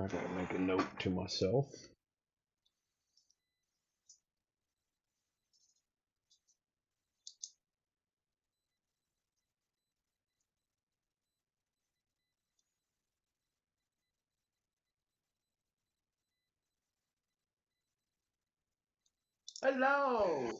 I gotta make a note to myself. Hello.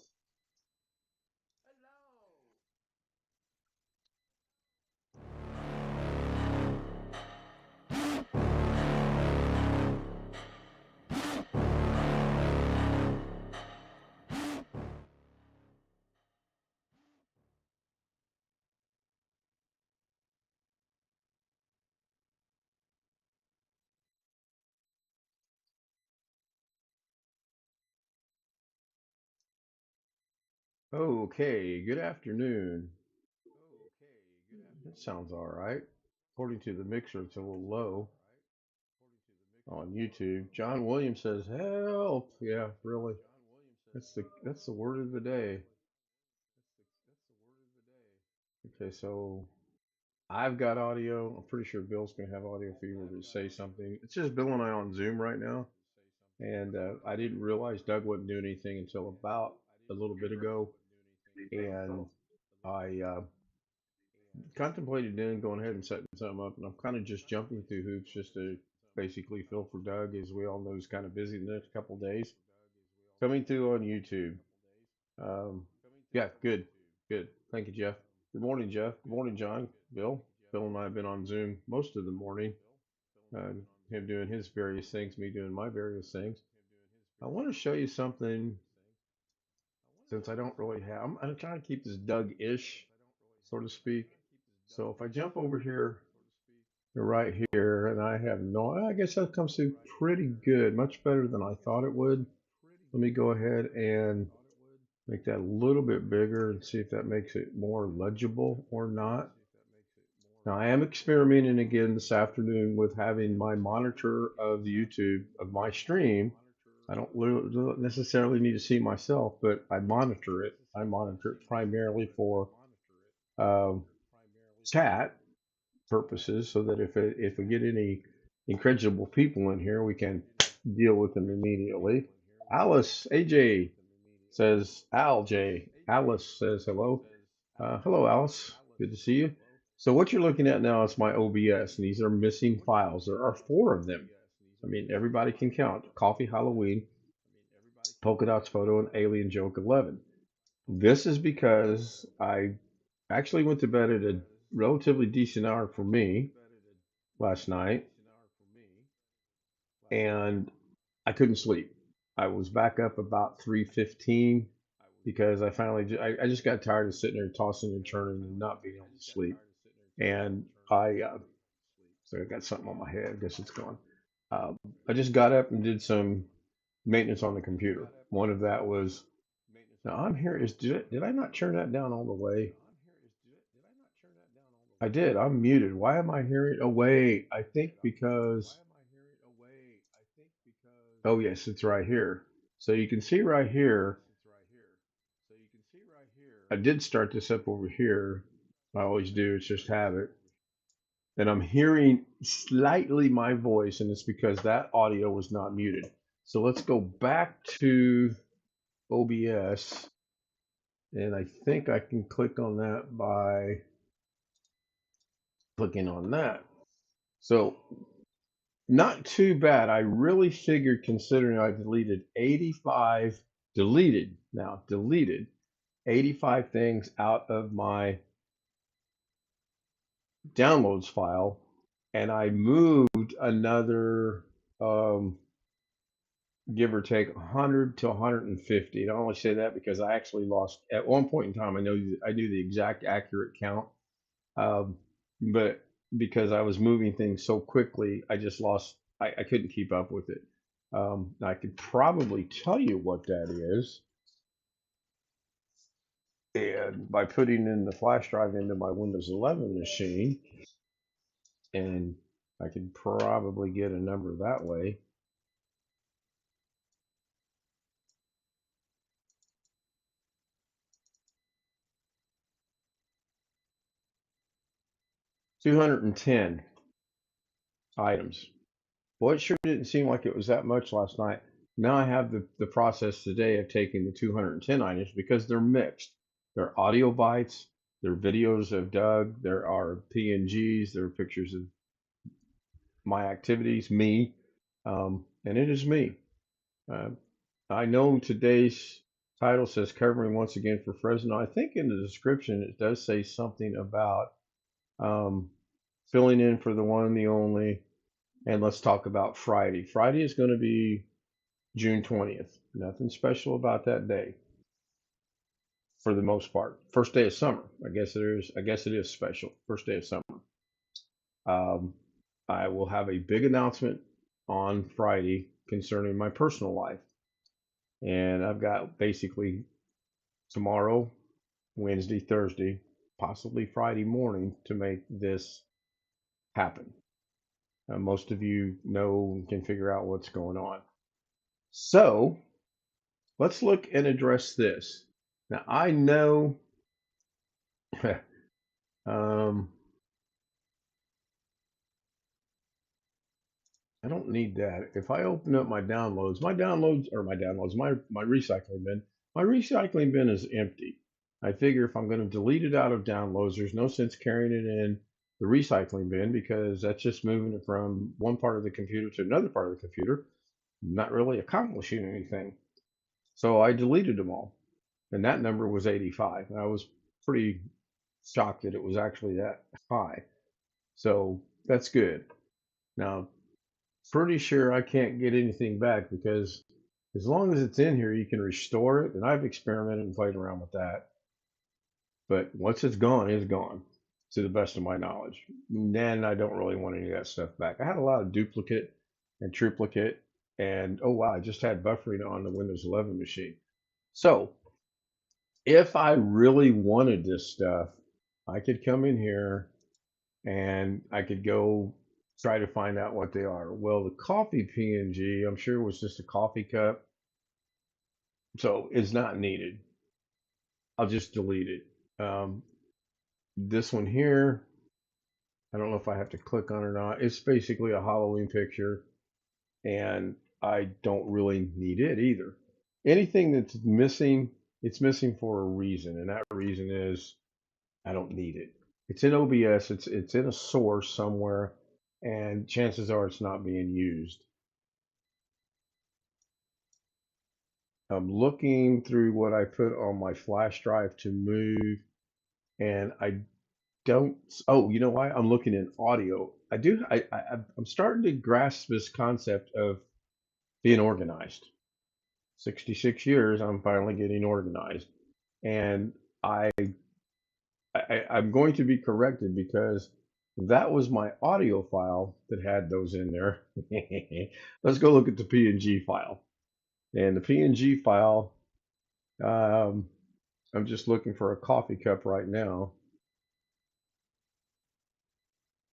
Okay, good afternoon. That sounds all right. According to the mixer, it's a little low on YouTube. John Williams says, "Help!" Yeah, really. That's the word of the day. Okay, so I've got audio. I'm pretty sure Bill's gonna have audio if he were to say something. It's just Bill and I on Zoom right now, and I didn't realize Doug wasn't doing anything until about a little bit ago, and I contemplated then going ahead and setting something up, and I'm kind of just jumping through hoops just to basically fill for Doug, as we all know he's kind of busy the next couple of days. Coming through on YouTube. Um, yeah, good, good. Thank you, Jeff. Good morning, Jeff. Good morning, John. Bill. Bill and I have been on Zoom most of the morning. Him doing his various things, me doing my various things. I want to show you something since I don't really have. I'm trying to keep this Doug-ish, so to speak. So if I jump over here right here, and I have no, I guess that comes through pretty good, much better than I thought it would. Let me go ahead and make that a little bit bigger and see if that makes it more legible or not. Now I am experimenting again this afternoon with having my monitor of the YouTube of my stream. I don't necessarily need to see myself, but I monitor it. I monitor it primarily for um, chat purposes, so that if we get any incredible people in here, we can deal with them immediately. Alice AJ says Alice says hello. Hello, Alice. Good to see you. So what you're looking at now is my OBS, and these are missing files. There are four of them. I mean, everybody can count: Coffee Halloween, Polka Dots Photo, and Alien Joke 11. This is because I actually went to bed at a relatively decent hour for me last night, and I couldn't sleep. I was back up about 3:15 because I just got tired of sitting there tossing and turning and not being able to sleep. And so I got something on my head. I guess it's gone. Um, I just got up and did some maintenance on the computer. One of that was, now I'm here. Did I not turn that down all the way? I did. I'm muted. Why am I hearing? Oh wait, I think because, oh yes, it's right here. So you can see right here, I did start this up over here. I always do. It's just habit. And I'm hearing slightly my voice, and it's because that audio was not muted. So let's go back to OBS, and I think I can click on that by clicking on that. So not too bad. I really figured, considering I deleted 85, deleted 85 things out of my downloads file, and I moved another, um, give or take 100 to 150. And I only say that because I actually lost at one point in time. I knew the exact accurate count, um, but because I was moving things so quickly, I just lost. I couldn't keep up with it. I could probably tell you what that is, and by putting in the flash drive into my Windows 11 machine, and I could probably get a number that way. 210 items. Well, it sure didn't seem like it was that much last night. Now I have the process today of taking the 210 items because they're mixed. They're audio bites, they're videos of Doug, there are PNGs, there are pictures of my activities, me, and it is me. Uh, I know today's title says covering once again for Fresno. I think in the description it does say something about um, filling in for the one and the only. And let's talk about Friday. Friday is going to be June 20th. Nothing special about that day for the most part. First day of summer. I guess it is. I guess it is special. First day of summer. Um, I will have a big announcement on Friday concerning my personal life, and I've got basically tomorrow, Wednesday, Thursday, possibly Friday morning to make this happen. Most of you know and can figure out what's going on. So let's look and address this. Now, I know um, I don't need that. If I open up my downloads, my recycling bin is empty. I figure if I'm going to delete it out of downloads, there's no sense carrying it in the recycling bin because that's just moving it from one part of the computer to another part of the computer, not really accomplishing anything. So I deleted them all, and that number was 85. And I was pretty shocked that it was actually that high. So that's good. Now, pretty sure I can't get anything back because as long as it's in here, you can restore it. And I've experimented and played around with that. But once it's gone to the best of my knowledge. Then I don't really want any of that stuff back. I had a lot of duplicate and triplicate. And oh, wow, I just had buffering on the Windows 11 machine. So if I really wanted this stuff, I could come in here and I could go try to find out what they are. Well, the coffee PNG, I'm sure was just a coffee cup, so it's not needed. I'll just delete it. This one here, I don't know if I have to click on it or not. It's basically a Halloween picture, and I don't really need it either. Anything that's missing, it's missing for a reason, and that reason is I don't need it. It's in OBS, it's in a source somewhere, and chances are it's not being used. I'm looking through what I put on my flash drive to move, and I don't. Oh, you know why? I'm looking in audio. I do. I'm starting to grasp this concept of being organized. 66 years, I'm finally getting organized, and I, I'm going to be corrected because that was my audio file that had those in there. Let's go look at the PNG file. And the PNG file, um, I'm just looking for a coffee cup right now.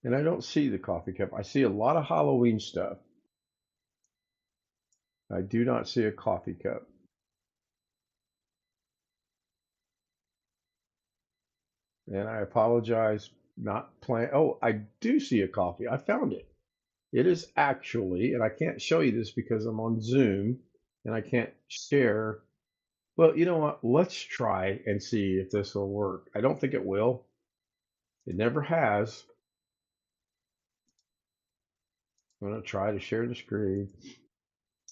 And I don't see the coffee cup. I see a lot of Halloween stuff. I do not see a coffee cup. And I apologize, not playing. Oh, I do see a coffee. I found it. It is actually, and I can't show you this because I'm on Zoom and I can't share. Well, you know what? Let's try and see if this will work. I don't think it will. It never has. I'm going to try to share the screen.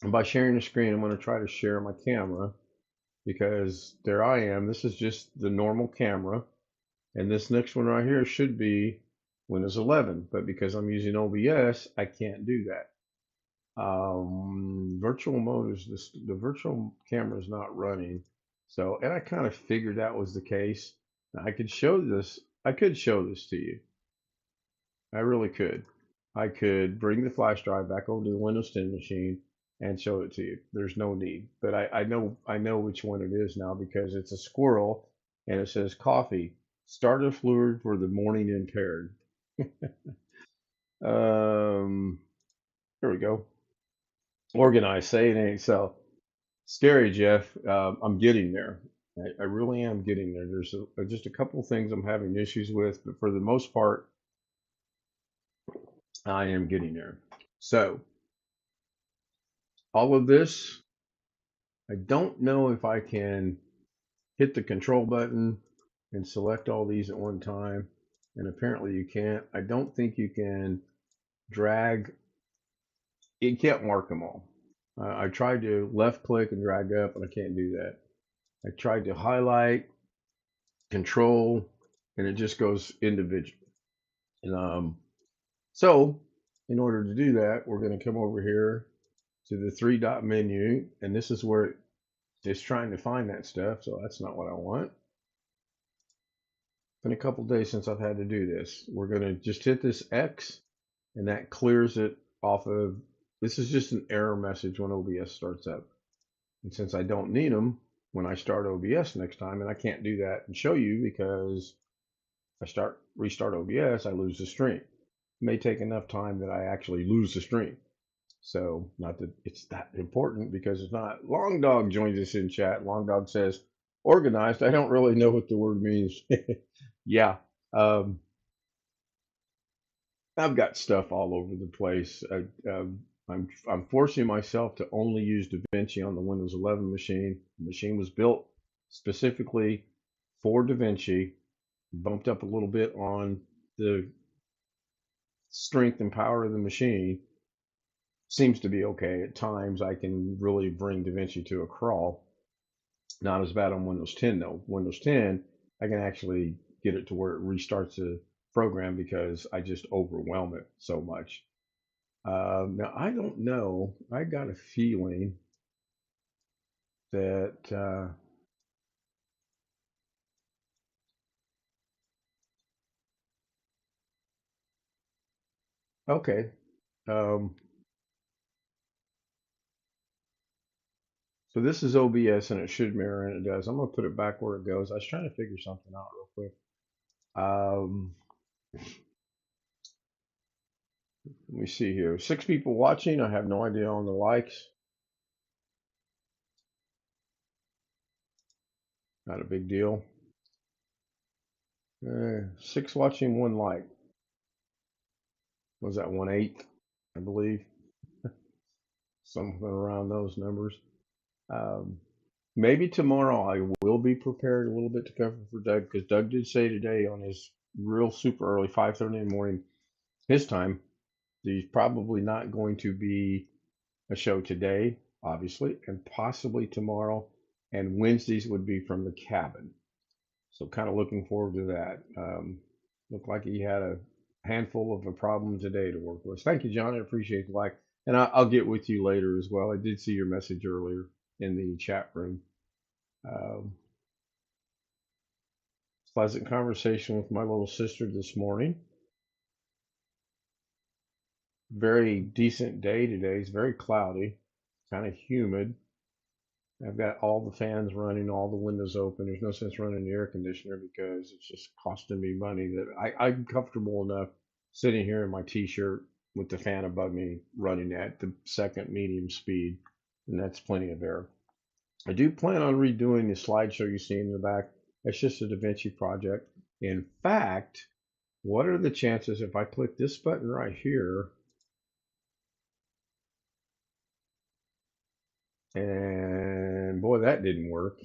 And by sharing the screen, I'm going to try to share my camera because there I am. This is just the normal camera. And this next one right here should be Windows 11. But because I'm using OBS, I can't do that. Virtual mode is this, the virtual camera is not running. So, and I kind of figured that was the case. Now, I could show this. I could show this to you. I really could. I could bring the flash drive back over to the Windows 10 machine and show it to you. There's no need, but I know which one it is now because it's a squirrel and it says coffee starter fluid for the morning impaired. um, there we go. Organized, say it ain't so. Scary, Jeff. I'm getting there. I really am getting there. There's just a couple things I'm having issues with, but for the most part, I am getting there. So All of this, I don't know if I can hit the control button and select all these at one time. And apparently you can't. I don't think you can drag, it can't mark them all. I tried to left click and drag up, and I can't do that. I tried to highlight, control, and it just goes individual. And, so in order to do that, we're going to come over here to the three dot menu, and this is where it's trying to find that stuff. So that's not what I want. It's been a couple days since I've had to do this. We're going to just hit this X, and that clears it off of. This is just an error message when OBS starts up. And since I don't need them when I start OBS next time, and I can't do that and show you because if I restart OBS, I lose the stream. It may take enough time that I actually lose the stream. So not that it's that important because it's not. Long Dog joins us in chat. Long Dog says, organized. I don't really know what the word means. Yeah. Um, I've got stuff all over the place. I'm forcing myself to only use DaVinci on the Windows 11 machine. The machine was built specifically for DaVinci. Bumped up a little bit on the strength and power of the machine. Seems to be okay. At times, I can really bring DaVinci to a crawl. Not as bad on Windows 10 though. Windows 10, I can actually get it to where it restarts the program because I just overwhelm it so much. Now, I don't know. I got a feeling that, okay. Um, so this is OBS and it should mirror and it does. I'm going to put it back where it goes. I was trying to figure something out real quick. Let me see here. 6 people watching. I have no idea on the likes. Not a big deal. 6 watching, 1 like. Was that 1/8? I believe. Something around those numbers. Um, maybe tomorrow I will be prepared a little bit to cover for Doug because Doug did say today on his real super early 5:30 in the morning his time, he's probably not going to be a show today, obviously, and possibly tomorrow. And Wednesdays would be from the cabin. So kind of looking forward to that. Looked like he had a handful of a problem today to work with. Thank you, John. I appreciate the like. And I'll get with you later as well. I did see your message earlier in the chat room. Um, Pleasant conversation with my little sister this morning. Very decent day today. It's very cloudy, kind of humid. I've got all the fans running, all the windows open. There's no sense running the air conditioner because it's just costing me money. That I'm comfortable enough sitting here in my t-shirt with the fan above me running at the second medium speed, and that's plenty of air. I do plan on redoing the slideshow you see in the back. It's just a DaVinci project. In fact, what are the chances if I click this button right here and boy, that didn't work.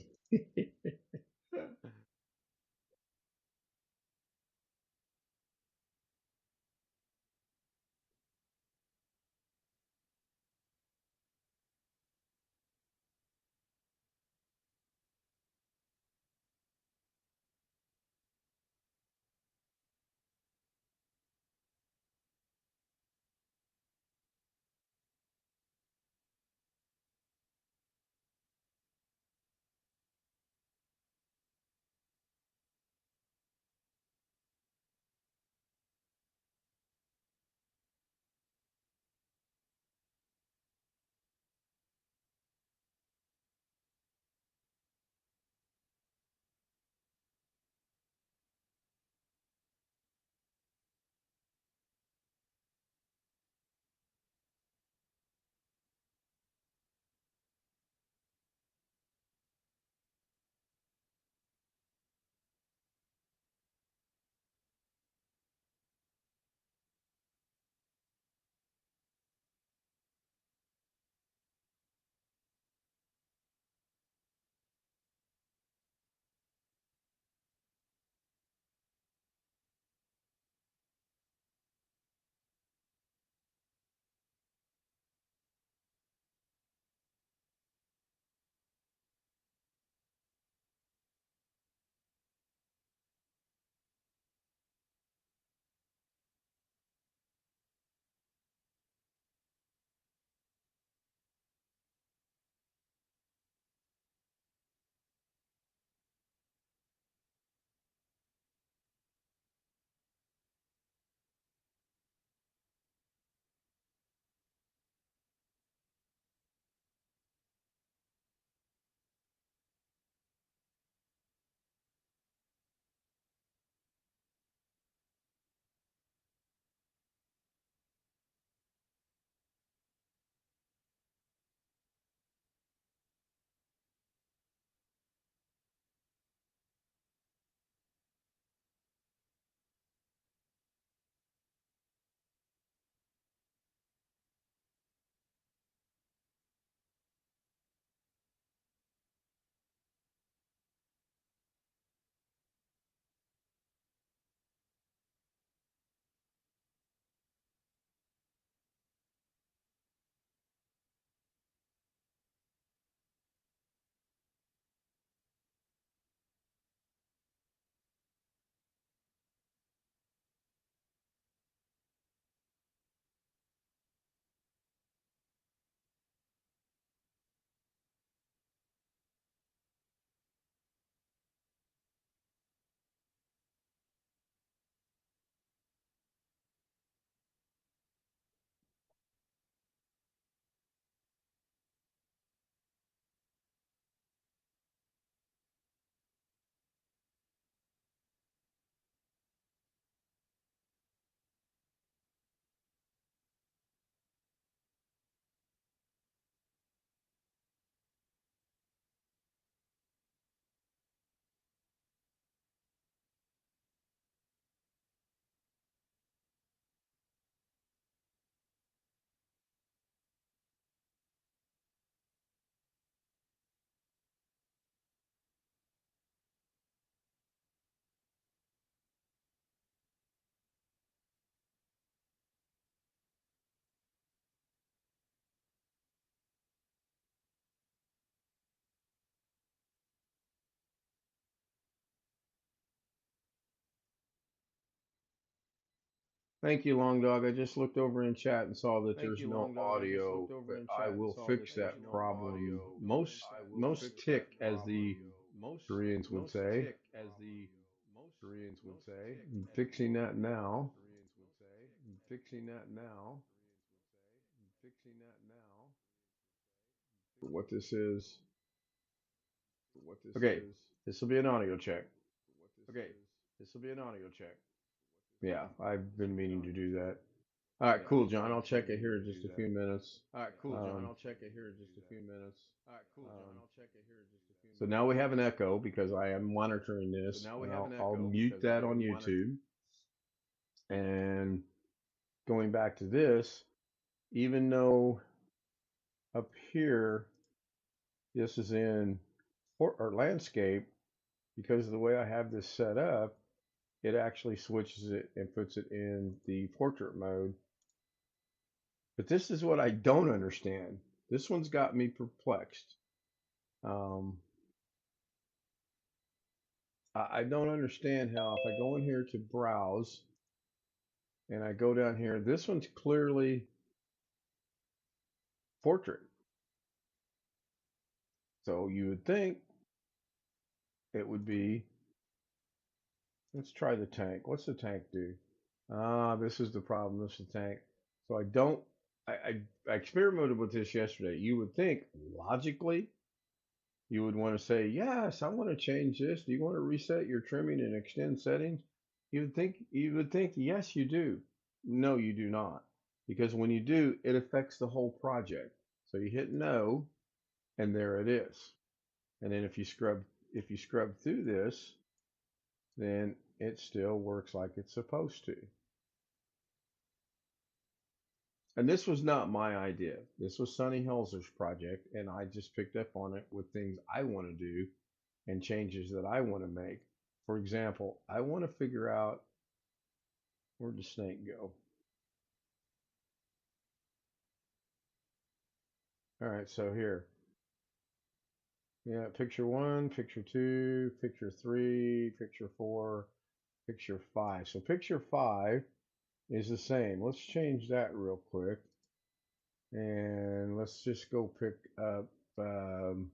Thank you, Long Dog. I just looked over in chat and saw that there's no audio, but I will fix that problem. Most tick, as the Koreans would say. I'm fixing that now. What this is. Okay, this will be an audio check. Yeah, I've been meaning to do that. All right, cool, John. I'll check it here in just a few minutes. Um, so now we have an echo because I am monitoring this, and I'll mute that on YouTube. And going back to this, even though up here this is in or landscape, because of the way I have this set up, it actually switches it and puts it in the portrait mode. But this is what I don't understand. This one's got me perplexed. Um, I don't understand how if I go in here to browse and I go down here, this one's clearly portrait. So you would think it would be, let's try the tank. What's the tank do? Ah, this is the problem. This is the tank. So I don't, I experimented with this yesterday. You would think logically you would want to say, yes, I want to change this. Do you want to reset your trimming and extend settings? You would think, yes, you do. No, you do not. Because when you do, it affects the whole project. So you hit no, and there it is. And then if you scrub through this, then it still works like it's supposed to. And this was not my idea. This was Sonny Helzer's project, and I just picked up on it with things I want to do and changes that I want to make. For example, I want to figure out where'd the snake go. All right, so here, yeah, picture one, picture two, picture three, picture four, picture five. So picture five is the same. Let's change that real quick, and let's just go pick up. I don't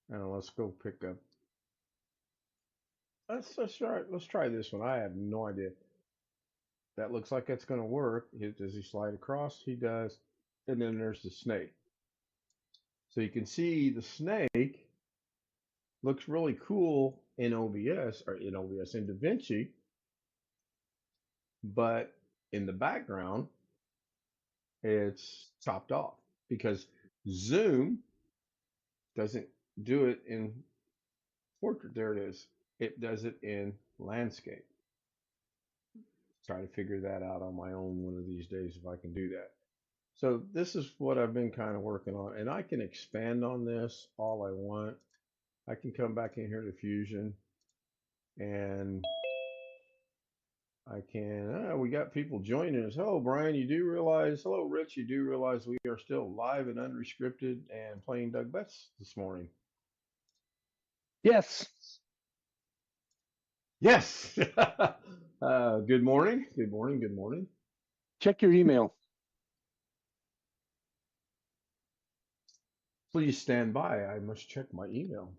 know, let's go pick up. Let's try this one. I have no idea. That looks like it's going to work. Does he slide across? He does. And then there's the snake. So you can see the snake looks really cool in OBS or in OBS in DaVinci, but in the background it's chopped off because Zoom doesn't do it in portrait. There it is. It does it in landscape. Try to figure that out on my own one of these days if I can do that. So this is what I've been kind of working on, and I can expand on this all I want. I can come back in here to Fusion, and I can. We got people joining us. Hello, Brian. You do realize? Hello, Rich. You do realize we are still live and unrestricted and playing Doug Betts this morning? Yes. Yes. Good morning. Good morning. Good morning. Check your email. Please stand by. I must check my email.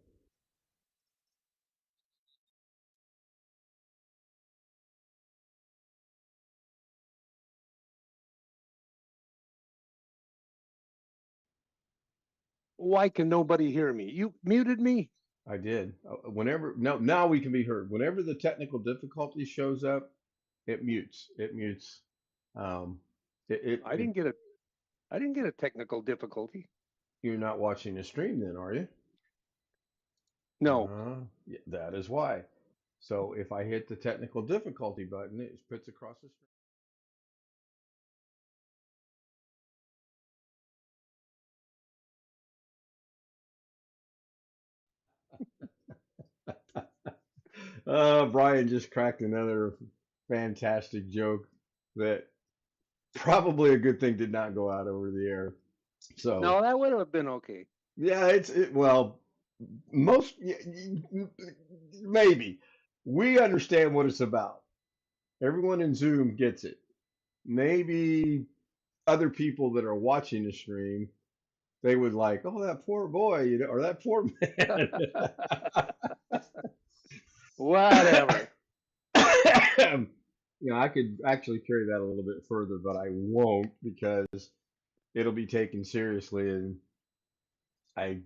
Why can nobody hear me? You muted me? I did. Whenever now we can be heard. Whenever the technical difficulty shows up, it mutes. It mutes. Um, I didn't get a technical difficulty. You're not watching the stream then, are you? No. Yeah, that is why. So if I hit the technical difficulty button, it puts across the screen. Brian just cracked another fantastic joke that probably a good thing did not go out over the air. So No, that would have been okay. yeah, well, most maybe we understand what it's about. Everyone in Zoom gets it. maybe other people that are watching the stream, they would like, oh, that poor boy, or that poor Whatever. man. I could actually carry that a little bit further, but I won't because it'll be taken seriously, and I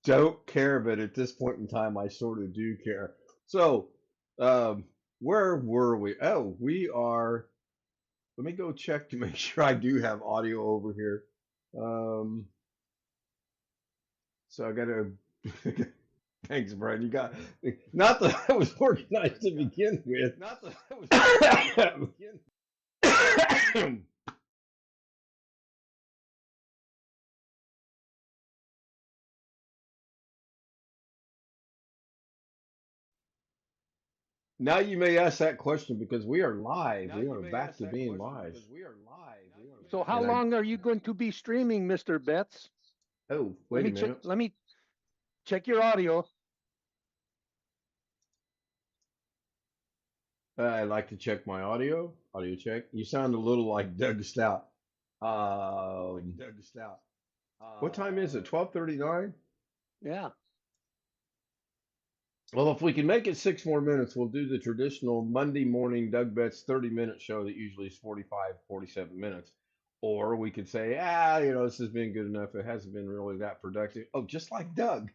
don't care, but at this point in time, I sort of do care. So, where were we? Oh, we are. Let me go check to make sure I do have audio over here. Um, so I got to. Thanks, Brian. You got not that I was organized to begin with. Not that I was organized to begin with. Now you may ask that question because we are live. We are back to being live. So how And I, long are you going to be streaming, Mr. Betts? oh, Let wait a me check. minute. Let me check your audio. I like to check my audio. Audio check. You sound a little like Doug Stout. What time is it? 12:39. Yeah. Well, if we can make it 6 more minutes, we'll do the traditional Monday morning Doug Betts 30-minute show that usually is 45, 47 minutes. Or we could say, this has been good enough. It hasn't been really that productive. Oh, just like Doug.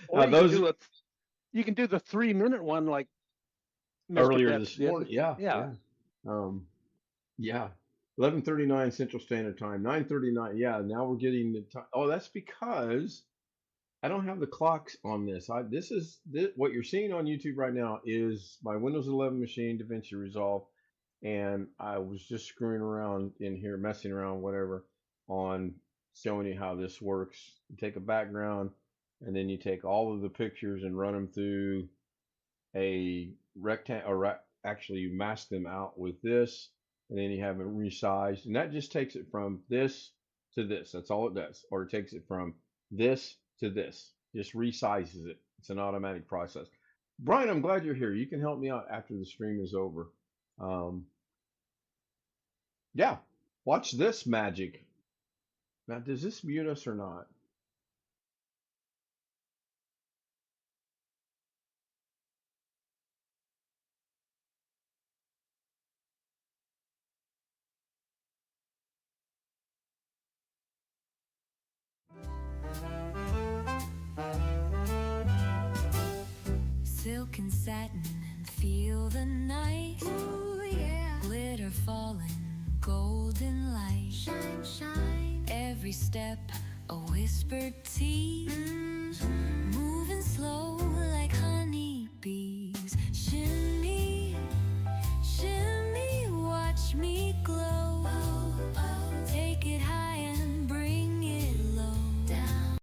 Or you can Those do it. You can do the 3-minute one like Mr. earlier Betts this did. morning. Yeah, Yeah. yeah. Um, yeah. 11:39 Central Standard Time. 9:39. Yeah, now we're getting the time. Oh, that's because I don't have the clocks on this. What you're seeing on YouTube right now is my Windows 11 machine, DaVinci Resolve, and I was just screwing around in here, messing around, whatever, on showing you how this works. You take a background, and then you take all of the pictures and run them through a rectangle, or actually you mask them out with this, and then you have them resized, and that just takes it from this to this. That's all it does. Or it takes it from this to this, just resizes it. It's an automatic process. Brian, I'm glad you're here. You can help me out after the stream is over. Um, yeah, watch this magic. Now, does this mute us or not? Silk and satin and feel the night. Ooh, yeah. Glitter falling, golden light. Shine, shine. Every step a whispered tease. Moving slow like honeybees. Shimmy, shimmy, watch me glow. Oh, oh. Take it high and bring it low. Down.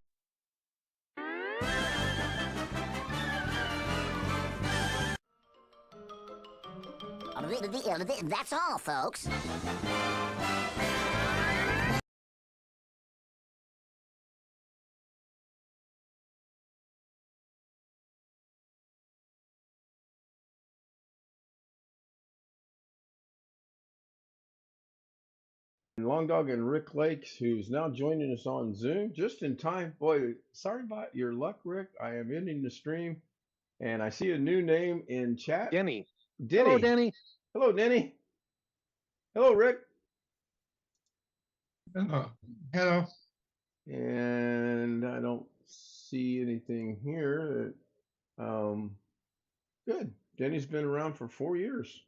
That's all, folks. Long Dog and Rick Lakes, who's now joining us on Zoom just in time. Boy, sorry about your luck, Rick. I am ending the stream, and I see a new name in chat. Denny. Hello, Denny. Denny. Hello, Denny. Hello, Rick. Hello. And I don't see anything here. Good. Denny's been around for 4 years.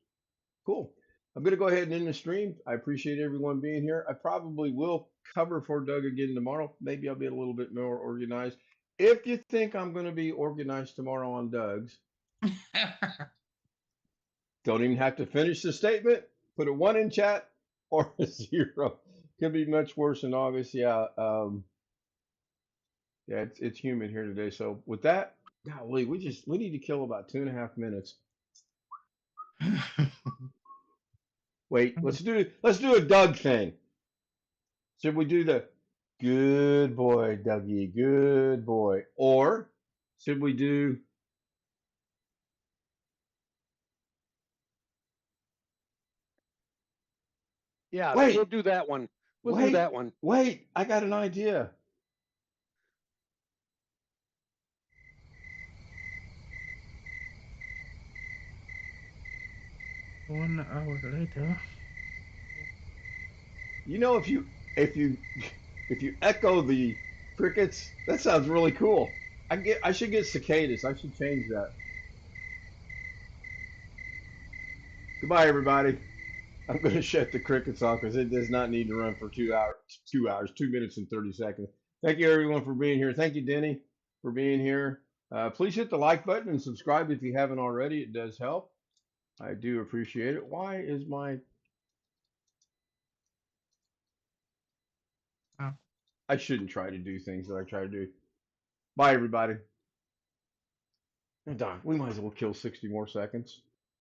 Cool. I'm going to go ahead and end the stream. I appreciate everyone being here. I probably will cover for Doug again tomorrow. Maybe I'll be a little bit more organized. If you think I'm going to be organized tomorrow on Doug's, don't even have to finish the statement. Put a 1 in chat or a 0. Could be much worse than obvious. Yeah. Yeah, it's humid here today. So with that, golly, we need to kill about 2.5 minutes. Wait, let's do a Doug thing. Should we do the good boy, Dougie, good boy? Or should we do Yeah, Wait. we'll do that one. We'll do that one. Wait, I got an idea. 1 hour later. You know, if you if you echo the crickets, that sounds really cool. I should get cicadas. I should change that. Goodbye, everybody. I'm going to shut the crickets off because it does not need to run for 2 hours. 2 hours, 2 minutes and 30 seconds. Thank you, everyone, for being here. Thank you, Denny, for being here. Please hit the like button and subscribe if you haven't already. It does help. I do appreciate it. Why is my... Oh. I shouldn't try to do things that I try to do. Bye, everybody. Doc, we might as well kill 60 more seconds.